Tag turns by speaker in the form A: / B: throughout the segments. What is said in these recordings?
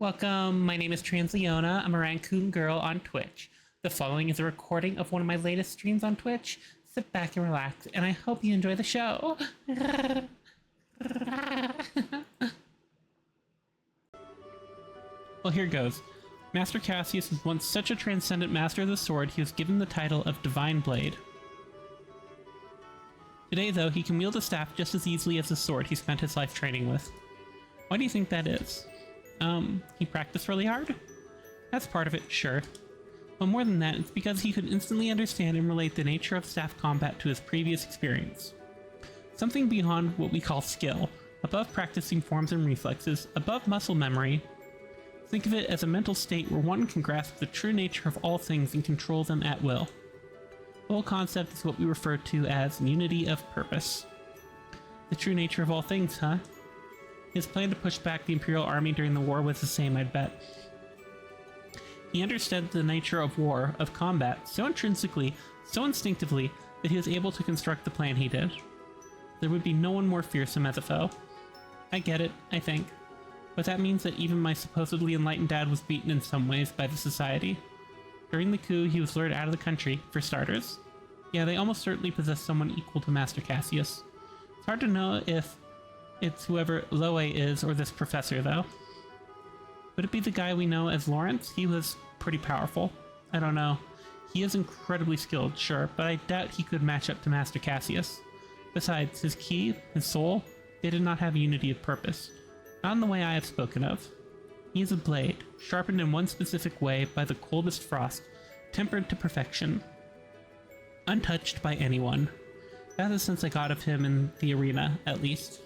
A: Welcome, my name is Transleona. I'm a raccoon girl on Twitch. The following is a recording of one of my latest streams on Twitch. Sit back and relax, and I hope you enjoy the show. Well, here goes. Master Cassius was once such a transcendent master of the sword, he was given the title of Divine Blade. Today, though, he can wield a staff just as easily as the sword he spent his life training with. Why do you think that is? He practiced really hard? That's part of it, sure. But more than that, it's because he could instantly understand and relate the nature of staff combat to his previous experience. Something beyond what we call skill, above practicing forms and reflexes, above muscle memory. Think of it as a mental state where one can grasp the true nature of all things and control them at will. The whole concept is what we refer to as unity of purpose. The true nature of all things, huh? His plan to push back the Imperial Army during the war was the same, I'd bet. He understood the nature of war, of combat, so intrinsically, so instinctively, that he was able to construct the plan he did. There would be no one more fearsome as a foe. I get it, I think. But that means that even my supposedly enlightened dad was beaten in some ways by the society. During the coup, he was lured out of the country, for starters. Yeah, they almost certainly possess someone equal to Master Cassius. It's hard to know if it's whoever Loe is or this professor, though. Would it be the guy we know as Lawrence? He was pretty powerful. I don't know. He is incredibly skilled, sure, but I doubt he could match up to Master Cassius. Besides, his ki, his soul, they did not have unity of purpose. Not in the way I have spoken of. He is a blade, sharpened in one specific way by the coldest frost, tempered to perfection. Untouched by anyone. That's the sense I got of him in the arena, at least.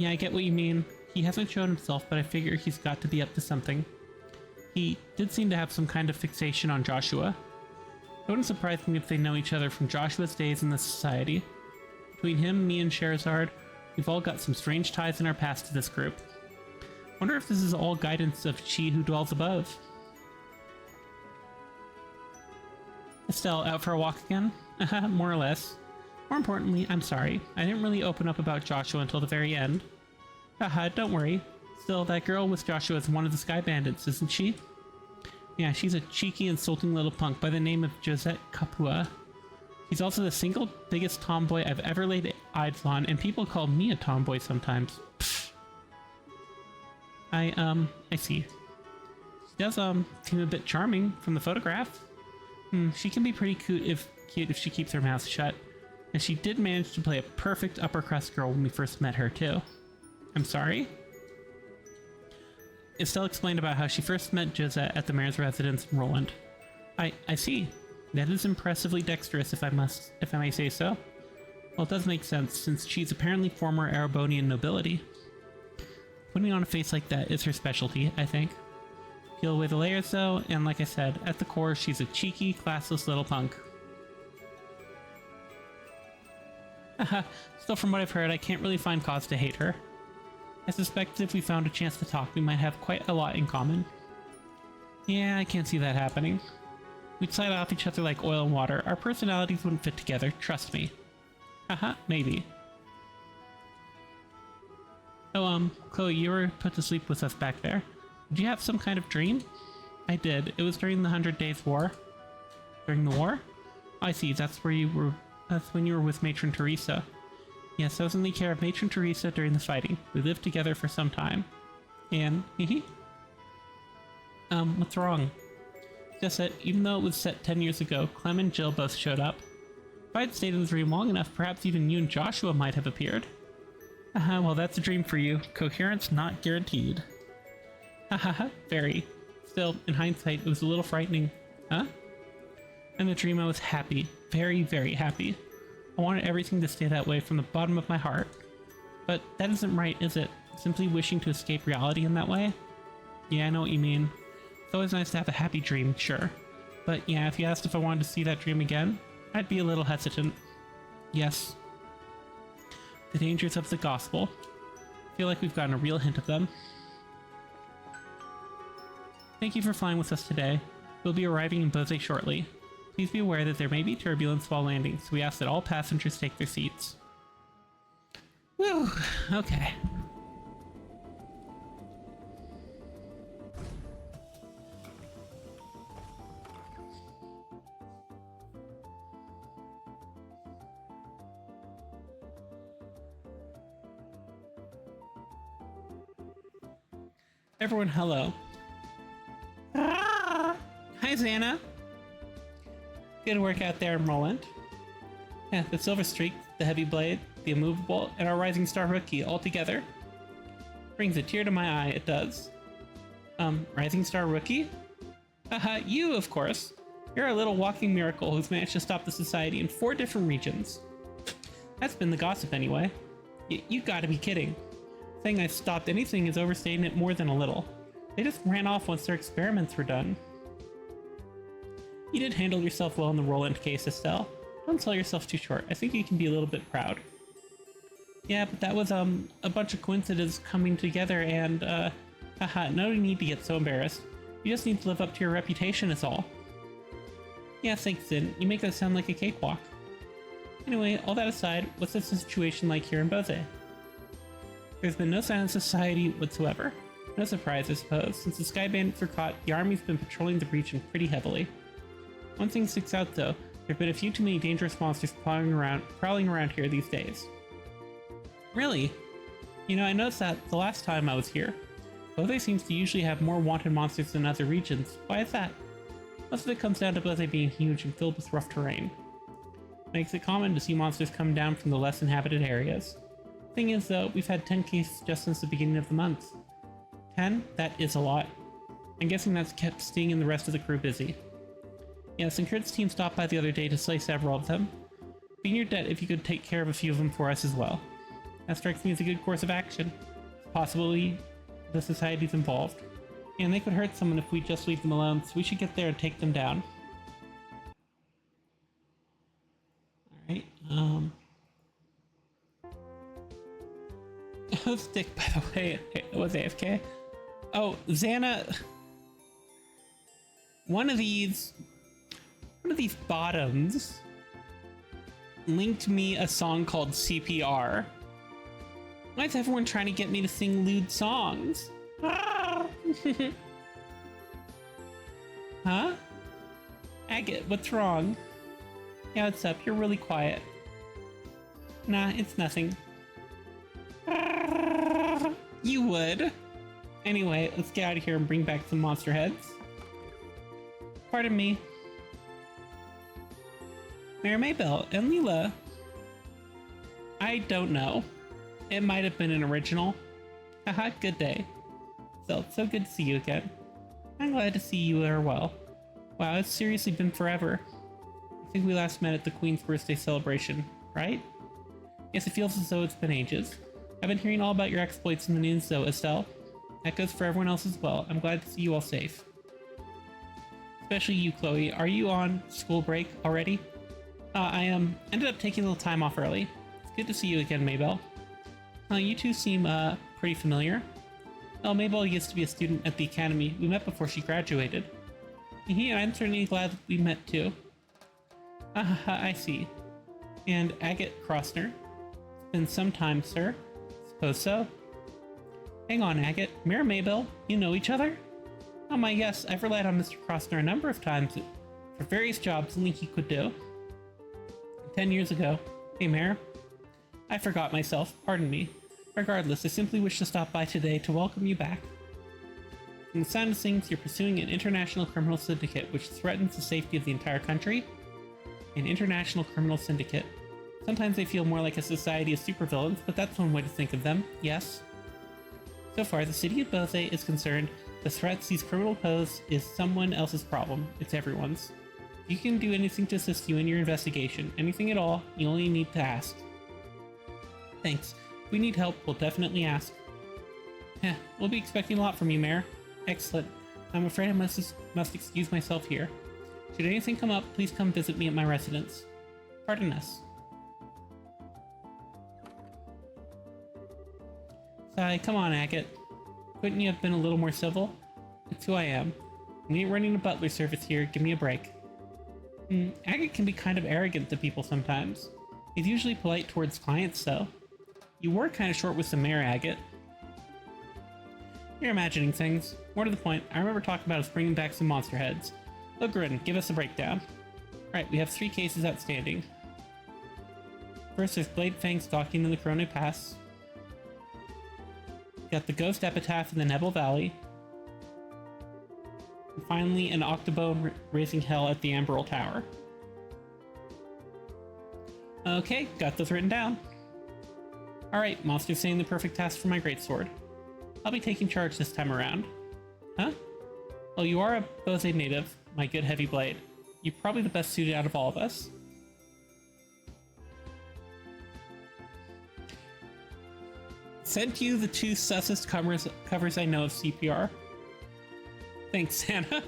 A: Yeah, I get what you mean. He hasn't shown himself, but I figure he's got to be up to something. He did seem to have some kind of fixation on Joshua. It wouldn't surprise me if they know each other from Joshua's days in the society. Between him, me, and Sherazard, we've all got some strange ties in our past to this group. Wonder if this is all guidance of Chi who dwells above. Estelle, out for a walk again? More or less. More importantly, I'm sorry. I didn't really open up about Joshua until the very end. Haha, don't worry. Still, that girl with Joshua is one of the Sky Bandits, isn't she? Yeah, she's a cheeky, insulting little punk by the name of Josette Capua. She's also the single biggest tomboy I've ever laid eyes on, and people call me a tomboy sometimes. Pfft. I see. She does, seem a bit charming from the photograph. She can be pretty cute if she keeps her mouth shut. And she did manage to play a perfect upper crust girl when we first met her, too. I'm sorry? Estelle explained about how she first met Josette at the mayor's residence in Roland. I see. That is impressively dexterous, if I may say so. Well, it does make sense, since she's apparently former Erebonian nobility. Putting on a face like that is her specialty, I think. Peel away the layers, though, and like I said, at the core, she's a cheeky, classless little punk. Haha, still from what I've heard, I can't really find cause to hate her. I suspect if we found a chance to talk, we might have quite a lot in common. Yeah, I can't see that happening. We'd slide off each other like oil and water. Our personalities wouldn't fit together, trust me. Haha, maybe. Oh, Chloe, you were put to sleep with us back there. Did you have some kind of dream? I did. It was during the 100 Days War. During the war? I see, that's when you were with Matron Teresa. Yes, I was in the care of Matron Teresa during the fighting. We lived together for some time. And, what's wrong? Just that, even though it was set 10 years ago, Clem and Jill both showed up. If I'd stayed in the dream long enough, perhaps even you and Joshua might have appeared. Well, that's a dream for you. Coherence not guaranteed. Hahaha, very. Still, in hindsight, it was a little frightening. Huh? In the dream, I was happy. Very, very happy. I wanted everything to stay that way from the bottom of my heart. But that isn't right, is it? Simply wishing to escape reality in that way? Yeah, I know what you mean. It's always nice to have a happy dream, sure. But yeah, if you asked if I wanted to see that dream again, I'd be a little hesitant. Yes. The dangers of the gospel. I feel like we've gotten a real hint of them. Thank you for flying with us today. We'll be arriving in Bose shortly. Please be aware that there may be turbulence while landing, so we ask that all passengers take their seats. Whew, okay. Everyone, hello. Ah! Hi, Xana. Good work out there, Roland. Yeah, the Silver Streak, the Heavy Blade, the Immovable, and our Rising Star Rookie all together. Brings a tear to my eye, it does. Rising Star Rookie? Haha, you, of course. You're a little walking miracle who's managed to stop the society in 4 different regions. That's been the gossip anyway. You gotta be kidding. Saying I stopped anything is overstating it more than a little. They just ran off once their experiments were done. You did handle yourself well in the Roland case, Estelle. Don't sell yourself too short. I think you can be a little bit proud. Yeah, but that was, a bunch of coincidences coming together and, haha, no need to get so embarrassed. You just need to live up to your reputation is all. Yeah, thanks, Zin. You make that sound like a cakewalk. Anyway, all that aside, what's the situation like here in Bose? There's been no sign of society whatsoever. No surprise, I suppose. Since the Sky Bandits were caught, the army's been patrolling the region pretty heavily. One thing sticks out though, there have been a few too many dangerous monsters prowling around here these days. Really? You know, I noticed that the last time I was here. Bose seems to usually have more wanted monsters than other regions. Why is that? Most of it comes down to Bose being huge and filled with rough terrain. Makes it common to see monsters come down from the less inhabited areas. Thing is though, we've had 10 cases just since the beginning of the month. 10? That is a lot. I'm guessing that's kept Sting and the rest of the crew busy. Yes, and Kurt's team stopped by the other day to slay several of them. Be in your debt if you could take care of a few of them for us as well. That strikes me as a good course of action. Possibly the society's involved. And they could hurt someone if we just leave them alone, so we should get there and take them down. Alright, Stick, by the way, was AFK. Oh, Xana. One of these bottoms linked me a song called CPR. Why is everyone trying to get me to sing lewd songs? Ah! Huh? Agate, what's wrong? Yeah, what's up? You're really quiet. Nah, it's nothing. You would. Anyway, let's get out of here and bring back some monster heads. Pardon me. Mayor Maybell and Leela. I don't know. It might have been an original. Haha, good day. So good to see you again. I'm glad to see you are well. Wow, it's seriously been forever. I think we last met at the Queen's birthday celebration, right? Yes, it feels as though it's been ages. I've been hearing all about your exploits in the news though, Estelle. That goes for everyone else as well. I'm glad to see you all safe. Especially you, Chloe. Are you on school break already? I ended up taking a little time off early. It's good to see you again, Maybell. You two seem, pretty familiar. Oh, Maybell used to be a student at the academy. We met before she graduated. Yeah, I'm certainly glad that we met too. I see. And Agate Crossner. It's been some time, sir. Suppose so. Hang on, Agate. Mayor Maybell, you know each other? Oh my, yes, I've relied on Mr. Crossner a number of times for various jobs only he could do. 10 years ago. Hey, Mayor. I forgot myself. Pardon me. Regardless, I simply wish to stop by today to welcome you back. From the sound of things, you're pursuing an international criminal syndicate which threatens the safety of the entire country. An international criminal syndicate. Sometimes they feel more like a society of supervillains, but that's one way to think of them, yes. So far, the city of Bose is concerned the threats these criminals pose is someone else's problem. It's everyone's. If you can do anything to assist you in your investigation, anything at all, you only need to ask. Thanks. If we need help, we'll definitely ask. Heh, we'll be expecting a lot from you, Mayor. Excellent. I'm afraid I must excuse myself here. Should anything come up, please come visit me at my residence. Pardon us. Sigh, come on, Agate. Couldn't you have been a little more civil? It's who I am. We ain't running a butler service here, give me a break. Agate can be kind of arrogant to people sometimes. He's usually polite towards clients, though. You were kind of short with the mayor, Agate. You're imagining things. More to the point, I remember talking about us bringing back some monster heads. Ogrin, give us a breakdown. Right, we have 3 cases outstanding. First, there's Blade Fang stalking in the Corona Pass. Got the Ghost Epitaph in the Nebel Valley. And finally, an octobone raising hell at the Amberyl Tower. Okay, got those written down. Alright, monster's saying the perfect task for my greatsword. I'll be taking charge this time around. Huh? Well, you are a Bose native, my good heavy blade. You're probably the best suited out of all of us. Sent you the 2 sussest covers I know of CPR. Thanks, Santa.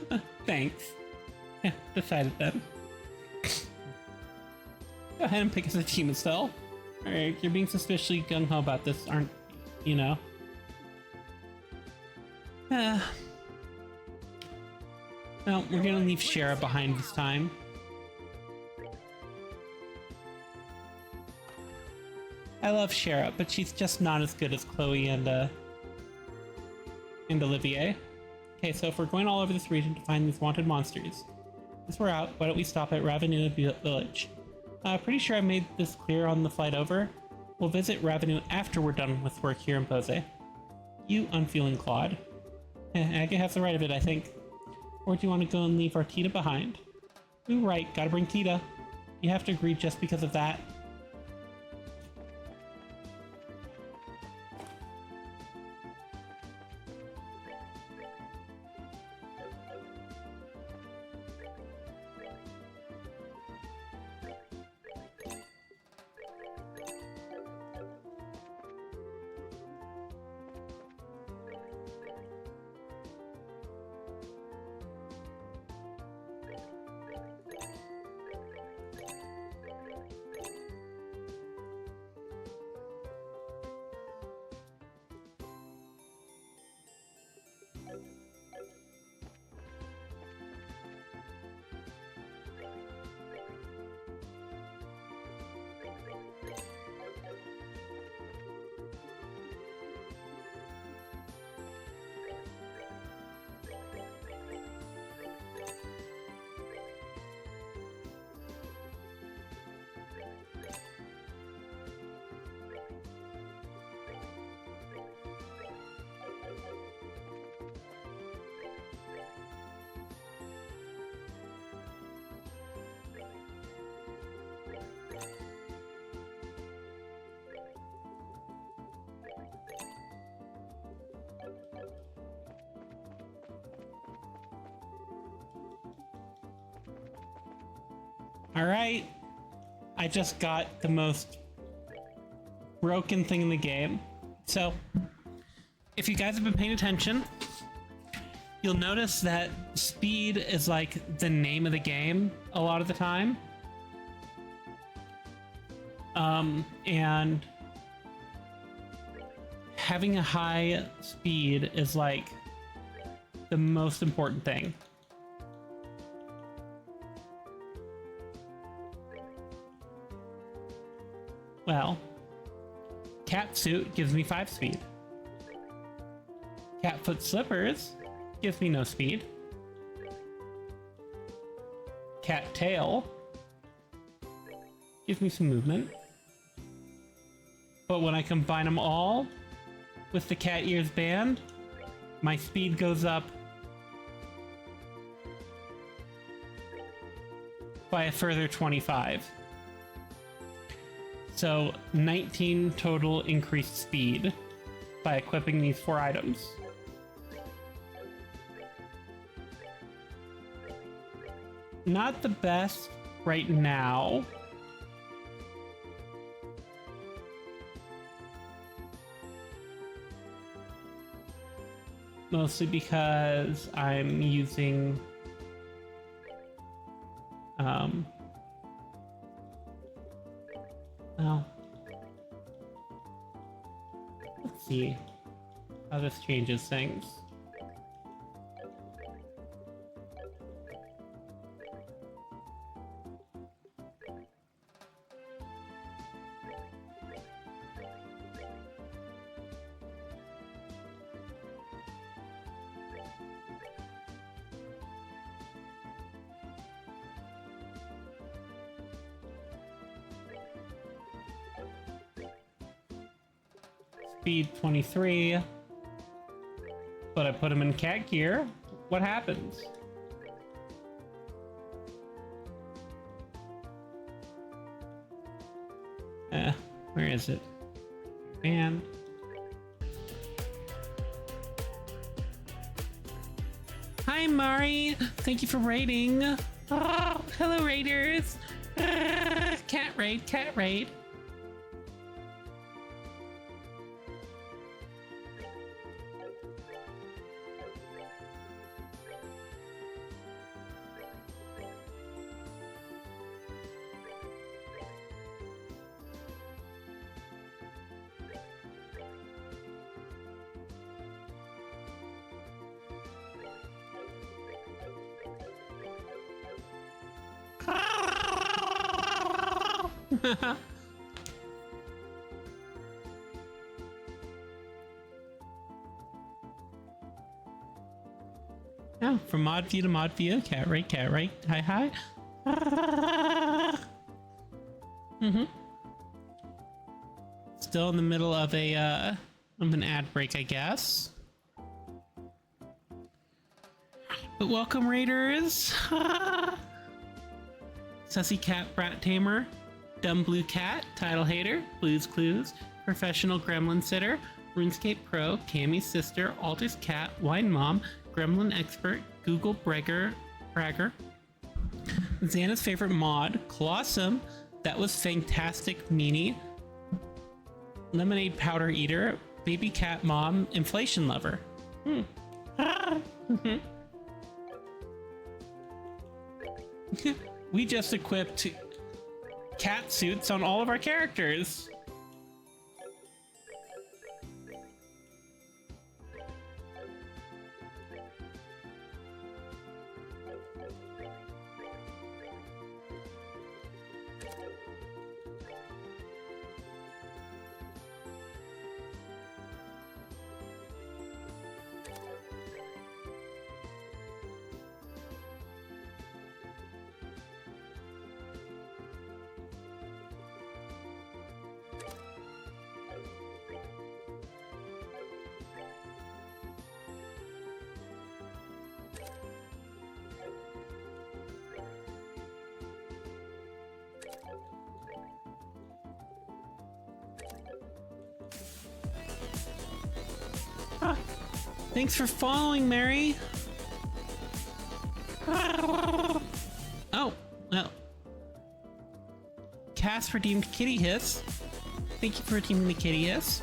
A: Thanks. Yeah, decided then. Go ahead and pick us a team and sell. Alright, you're being suspiciously gung-ho about this, aren't you know? No, we're gonna leave Shara behind this time. I love Shara, but she's just not as good as Chloe and Olivier. Okay, so if we're going all over this region to find these wanted monsters, since we're out, why don't we stop at Ravenu Village? Pretty sure I made this clear on the flight over. We'll visit Ravenu after we're done with work here in Bose. You unfeeling clod. Aga has the right of it, I think. Or do you want to go and leave our Tita behind? Ooh, right, gotta bring Tita. You have to agree just because of that. Alright. I just got the most broken thing in the game. So, if you guys have been paying attention, you'll notice that speed is like the name of the game a lot of the time. And having a high speed is like the most important thing. Well, cat suit gives me 5 speed. Cat foot slippers gives me no speed. Cat tail gives me some movement. But when I combine them all with the cat ears band, my speed goes up by a further 25. So 19 total increased speed by equipping these 4 items. Not the best right now. Mostly because I'm using well, let's see how this changes things. Speed 23, but I put him in cat gear. What happens? Where is it? And hi, Mari. Thank you for raiding. Oh, hello, raiders. Cat raid, cat raid. Oh, from mod view to mod view, cat right, hi hi. Still in the middle of an ad break, I guess. But welcome, raiders. Sussy cat, brat tamer, dumb blue cat, title hater, Blues Clues, professional gremlin sitter, RuneScape pro, Cammy's sister, Altar's cat, wine mom, gremlin expert, Google bragger, Xana's favorite mod, Colossum, that was fantastic meanie, lemonade powder eater, baby cat mom, inflation lover. We just equipped cat suits on all of our characters. Thanks for following, Mary. Oh, well. Cass redeemed Kitty Hiss. Thank you for redeeming the Kitty Hiss.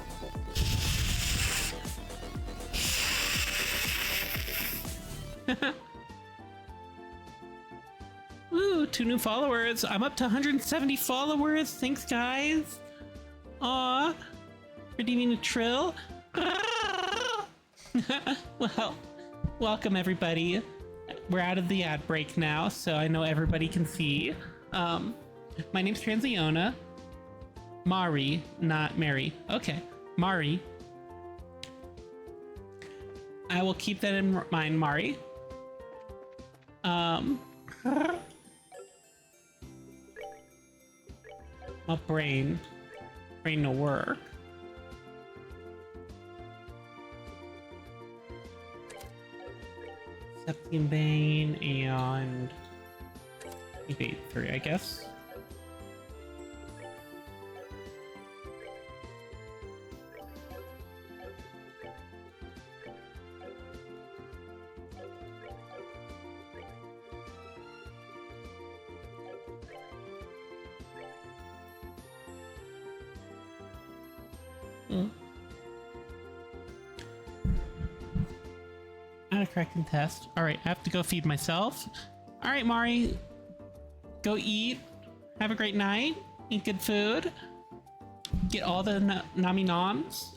A: Ooh, 2 new followers. I'm up to 170 followers. Thanks, guys. Aw. Redeeming a Trill. Well, welcome everybody. We're out of the ad break now, so I know everybody can see. My name's Transiona. Mari, not Mary. Okay, Mari. I will keep that in mind, Mari. My brain no work. Septium Bane and evade 3, I guess. Not a correcting test. All right, I have to go feed myself. All right, Mari, go eat. Have a great night. Eat good food. Get all the nami noms.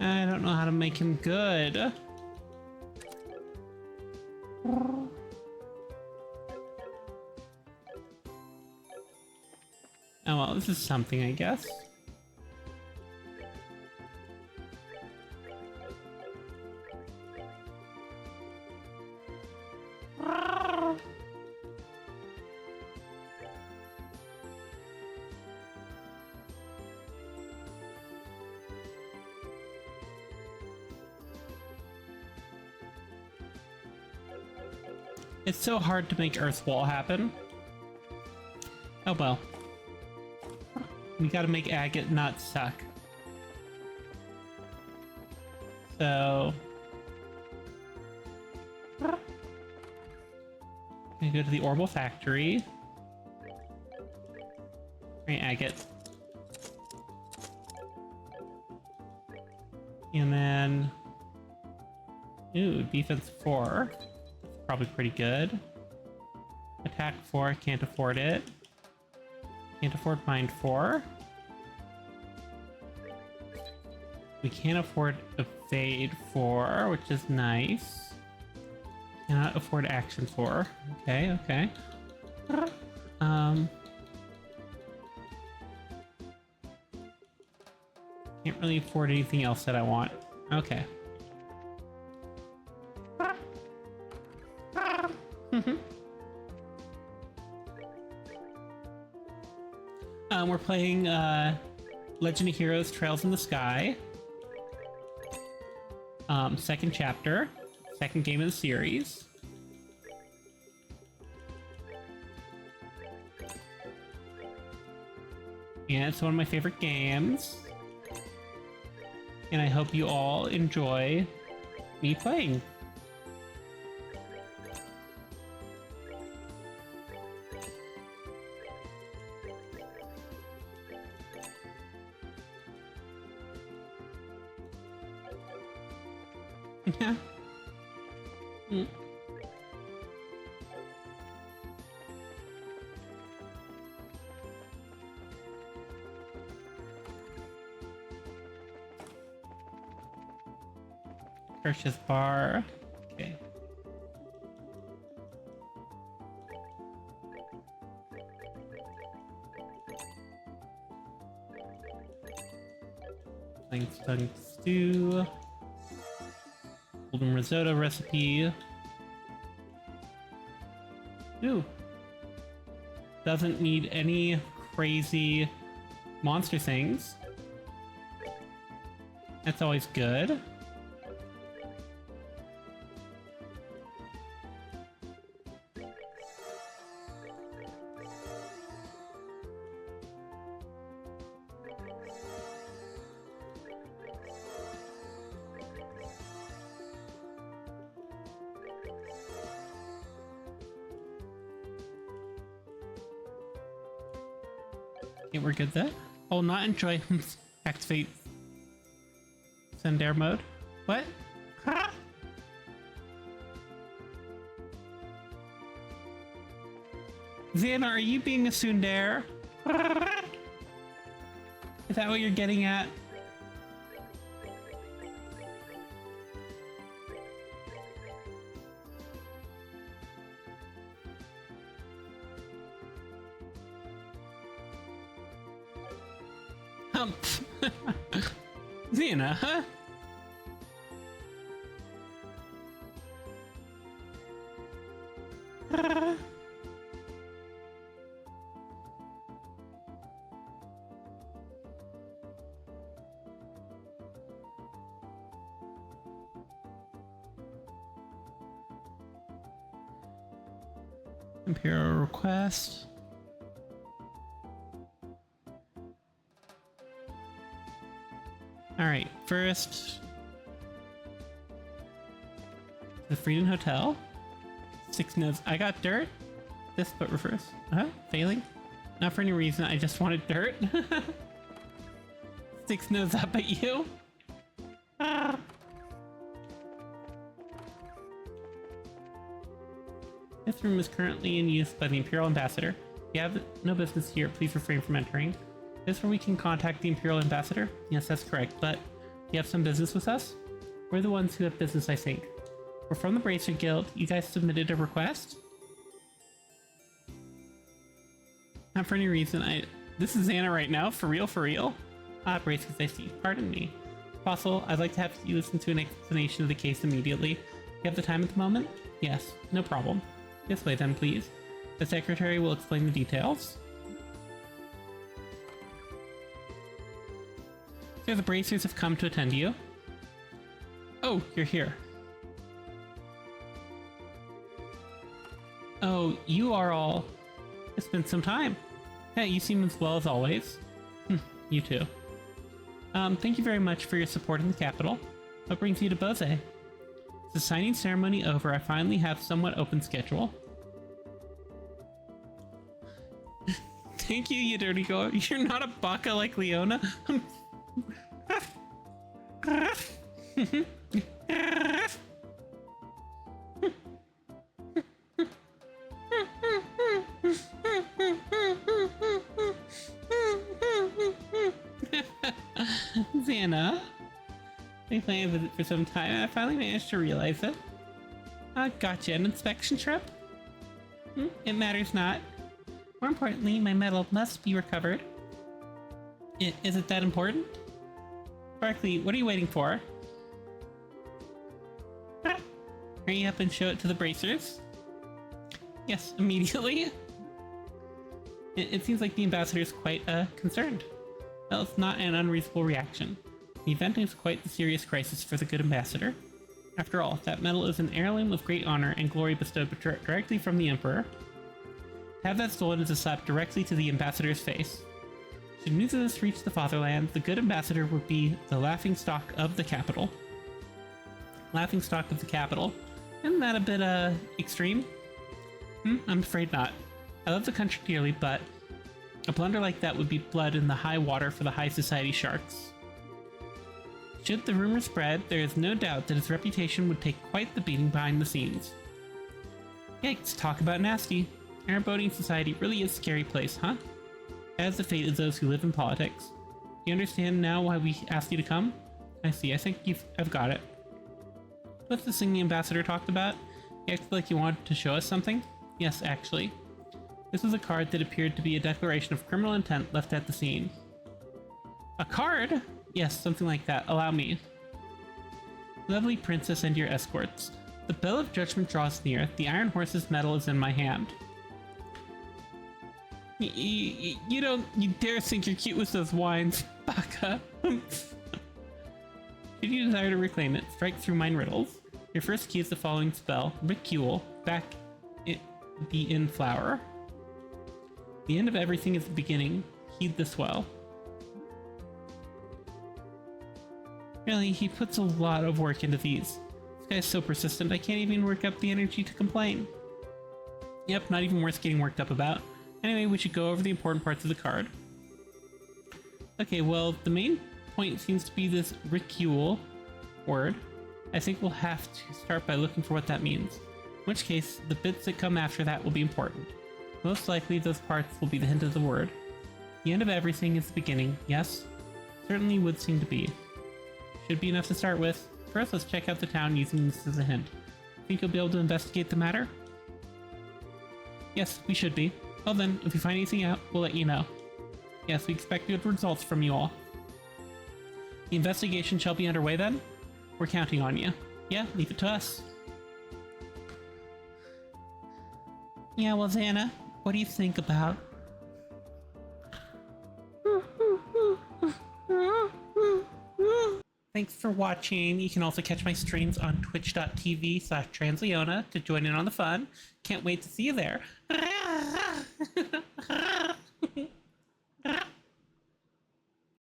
A: I don't know how to make him good. this is something, I guess. It's so hard to make Earth's wall happen. Oh well. We gotta make agate not suck. So... I go to the Orbital Factory. Right, agate. And then... Ooh, defense 4. Probably pretty good. Attack 4, can't afford it. Can't afford mind 4. We can't afford evade 4, which is nice. Cannot afford action 4. Okay, okay. Can't really afford anything else that I want. Okay. We're playing Legend of Heroes Trails in the Sky. Second chapter. Second game of the series. And it's one of my favorite games. And I hope you all enjoy me playing. Yeah. Purchase bar. Okay. Thanks, stew. Golden risotto recipe. Ooh. Doesn't need any crazy monster things. That's always good. Okay, we're good there. Oh, not enjoy. Activate send air mode. What? Ha! Xana, are you being a tsundere? Is that what you're getting at? Xana, huh? Imperial request. Alright, first the Freedom Hotel. 6 nodes. I got dirt. This but reverse. Failing? Not for any reason, I just wanted dirt. 6 nodes up at you. Ah. This room is currently in use by the Imperial Ambassador. If you have no business here, please refrain from entering. Is this where we can contact the Imperial Ambassador? Yes, that's correct, but you have some business with us? We're the ones who have business, I think. We're from the Bracer Guild. You guys submitted a request? Not for any reason, This is Anna right now? For real, for real? Ah, Braces, I see. Pardon me. Fossil, I'd like to have you listen to an explanation of the case immediately. You have the time at the moment? Yes, no problem. This way then, please. The secretary will explain the details. Sir, the Bracers have come to attend you. Oh, you're here. Oh, you are all... It's been some time. Yeah, you seem as well as always. You too. Thank you very much for your support in the capital. What brings you to Bose? Is the signing ceremony over? I finally have somewhat open schedule. Thank you, you dirty girl. You're not a baka like Leona. Xana, we planned a visit for some time and I finally managed to realize it. Gotcha. An inspection trip? It matters not. More importantly, my medal must be recovered. Is it that important? Barkley, what are you waiting for? Hurry up and show it to the Bracers. Yes, immediately. It seems like the ambassador is quite concerned. Well, it's not an unreasonable reaction. The event is quite a serious crisis for the good ambassador. After all, that medal is an heirloom of great honor and glory bestowed directly from the Emperor. To have that stolen is a slap directly to the ambassador's face. Should news of this reach the fatherland, the good ambassador would be the laughingstock of the capital. Laughingstock of the capital. Isn't that a bit, extreme? I'm afraid not. I love the country dearly, but a blunder like that would be blood in the high water for the high society sharks. Should the rumor spread, there is no doubt that his reputation would take quite the beating behind the scenes. Yikes, talk about nasty. Our boating society really is a scary place, huh? As the fate of those who live in politics. Do you understand now why we asked you to come? I see, I think I've got it. What's this thing the ambassador talked about? He acted like he wanted to show us something? Yes, actually. This was a card that appeared to be a declaration of criminal intent left at the scene. A card? Yes, something like that. Allow me. Lovely princess and your escorts. The bell of judgment draws near. The Iron Horse's medal is in my hand. You dare think you're cute with those wines, baka. Should you desire to reclaim it, strike through mine riddles. Your first key is the following spell. Ricule. Back be in flower. The end of everything is the beginning. Heed this well. Really, he puts a lot of work into these. This guy's so persistent, I can't even work up the energy to complain. Yep, not even worth getting worked up about. Anyway, we should go over the important parts of the card. Okay, well, the main point seems to be this ricule word. I think we'll have to start by looking for what that means. In which case, the bits that come after that will be important. Most likely, those parts will be the hint of the word. The end of everything is the beginning, yes? Certainly would seem to be. Should be enough to start with. First, let's check out the town using this as a hint. Think you'll be able to investigate the matter? Yes, we should be. Well then, if we find anything out, we'll let you know. Yes, we expect good results from you all. The investigation shall be underway then? We're counting on you. Yeah, leave it to us. Yeah, well, Xana, what do you think about... Thanks for watching. You can also catch my streams on twitch.tv/transleona to join in on the fun. Can't wait to see you there.